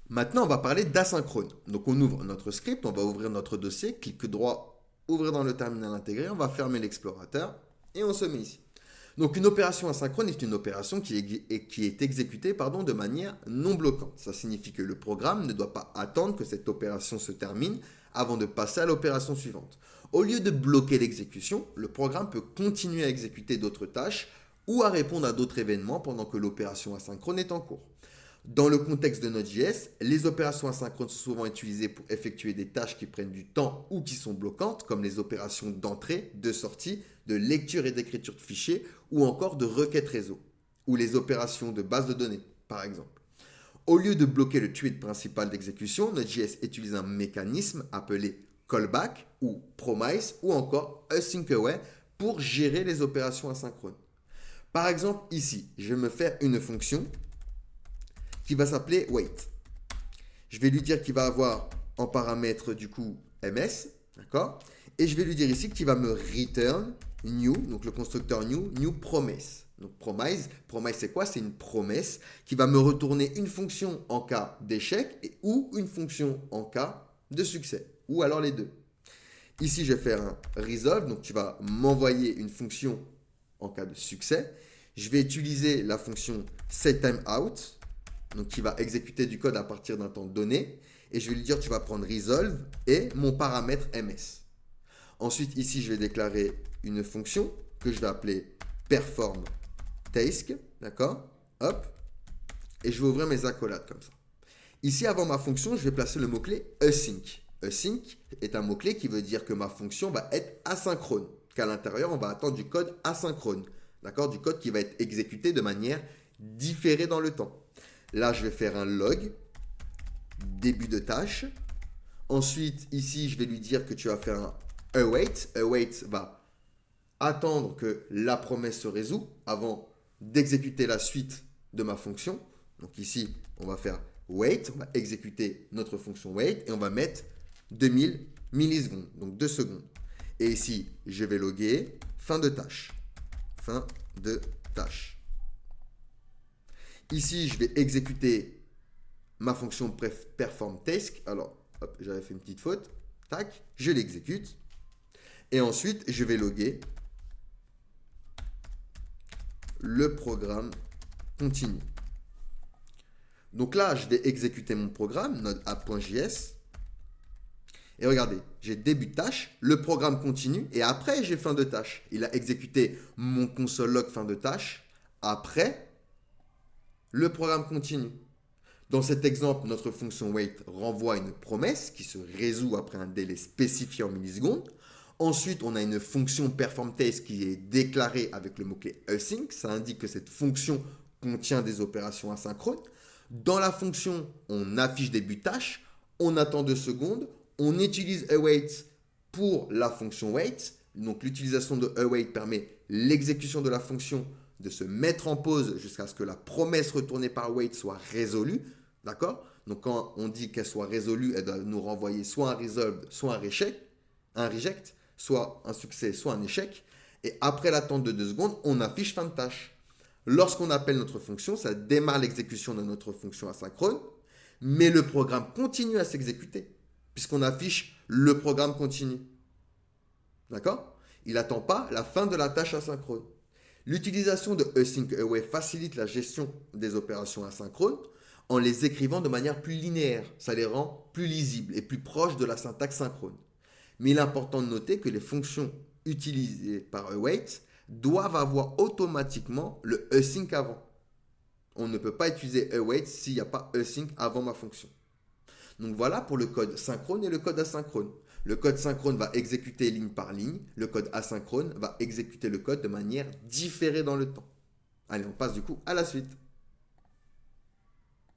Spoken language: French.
Maintenant, on va parler d'asynchrone. Donc, on ouvre notre script, on va ouvrir notre dossier, clic droit, ouvrir dans le terminal intégré, on va fermer l'explorateur et on se met ici. Donc, une opération asynchrone est une opération qui est exécutée de manière non bloquante. Ça signifie que le programme ne doit pas attendre que cette opération se termine avant de passer à l'opération suivante. Au lieu de bloquer l'exécution, le programme peut continuer à exécuter d'autres tâches ou à répondre à d'autres événements pendant que l'opération asynchrone est en cours. Dans le contexte de Node.js, les opérations asynchrones sont souvent utilisées pour effectuer des tâches qui prennent du temps ou qui sont bloquantes, comme les opérations d'entrée, de sortie, de lecture et d'écriture de fichiers, ou encore de requête réseau, ou les opérations de base de données, par exemple. Au lieu de bloquer le thread principal d'exécution, Node.js utilise un mécanisme appelé callback ou promise ou encore asyncaway pour gérer les opérations asynchrones. Par exemple, ici, je vais me faire une fonction qui va s'appeler wait. Je vais lui dire qu'il va avoir en paramètre du coup ms, d'accord? Et je vais lui dire ici qu'il va me return new, donc le constructeur new promise. Donc promise c'est quoi? C'est une promesse qui va me retourner une fonction en cas d'échec ou une fonction en cas de succès, ou alors les deux. Ici, je vais faire un resolve, donc tu vas m'envoyer une fonction en cas de succès. Je vais utiliser la fonction setTimeout, donc qui va exécuter du code à partir d'un temps donné. Et je vais lui dire, tu vas prendre resolve et mon paramètre ms. Ensuite, ici, je vais déclarer une fonction que je vais appeler perform task, d'accord? Hop. Et je vais ouvrir mes accolades comme ça. Ici, avant ma fonction, je vais placer le mot-clé async. Async est un mot-clé qui veut dire que ma fonction va être asynchrone. Qu'à l'intérieur, on va attendre du code asynchrone. D'accord? Du code qui va être exécuté de manière différée dans le temps. Là, je vais faire un log, début de tâche. Ensuite, ici, je vais lui dire que tu vas faire un await. Await va attendre que la promesse se résout avant d'exécuter la suite de ma fonction. Donc ici, on va faire wait, on va exécuter notre fonction wait et on va mettre 2000 millisecondes, donc 2 secondes. Et ici, je vais loguer fin de tâche. Fin de tâche. Ici, je vais exécuter ma fonction perform task. Alors, hop, j'avais fait une petite faute. Tac, je l'exécute. Et ensuite, je vais loguer le programme continue. Donc là, je vais exécuter mon programme, node app.js. Et regardez, j'ai début de tâche, le programme continue, et après, j'ai fin de tâche. Il a exécuté mon console log fin de tâche. Après, le programme continue. Dans cet exemple, notre fonction wait renvoie une promesse qui se résout après un délai spécifié en millisecondes. Ensuite, on a une fonction performTask qui est déclarée avec le mot-clé async. Ça indique que cette fonction contient des opérations asynchrones. Dans la fonction, on affiche début de tâche, on attend 2 secondes, on utilise await pour la fonction wait. Donc l'utilisation de await permet l'exécution de la fonction de se mettre en pause jusqu'à ce que la promesse retournée par wait soit résolue. D'accord? Donc quand on dit qu'elle soit résolue, elle doit nous renvoyer soit un resolve, soit un reject, soit un succès, soit un échec. Et après l'attente de 2 secondes, on affiche fin de tâche. Lorsqu'on appelle notre fonction, ça démarre l'exécution de notre fonction asynchrone, mais le programme continue à s'exécuter, puisqu'on affiche le programme continue. D'accord? Il n'attend pas la fin de la tâche asynchrone. L'utilisation de async away facilite la gestion des opérations asynchrones en les écrivant de manière plus linéaire. Ça les rend plus lisibles et plus proches de la syntaxe synchrone. Mais il est important de noter que les fonctions utilisées par await doivent avoir automatiquement le async avant. On ne peut pas utiliser await s'il n'y a pas async avant ma fonction. Donc voilà pour le code synchrone et le code asynchrone. Le code synchrone va exécuter ligne par ligne. Le code asynchrone va exécuter le code de manière différée dans le temps. Allez, on passe du coup à la suite.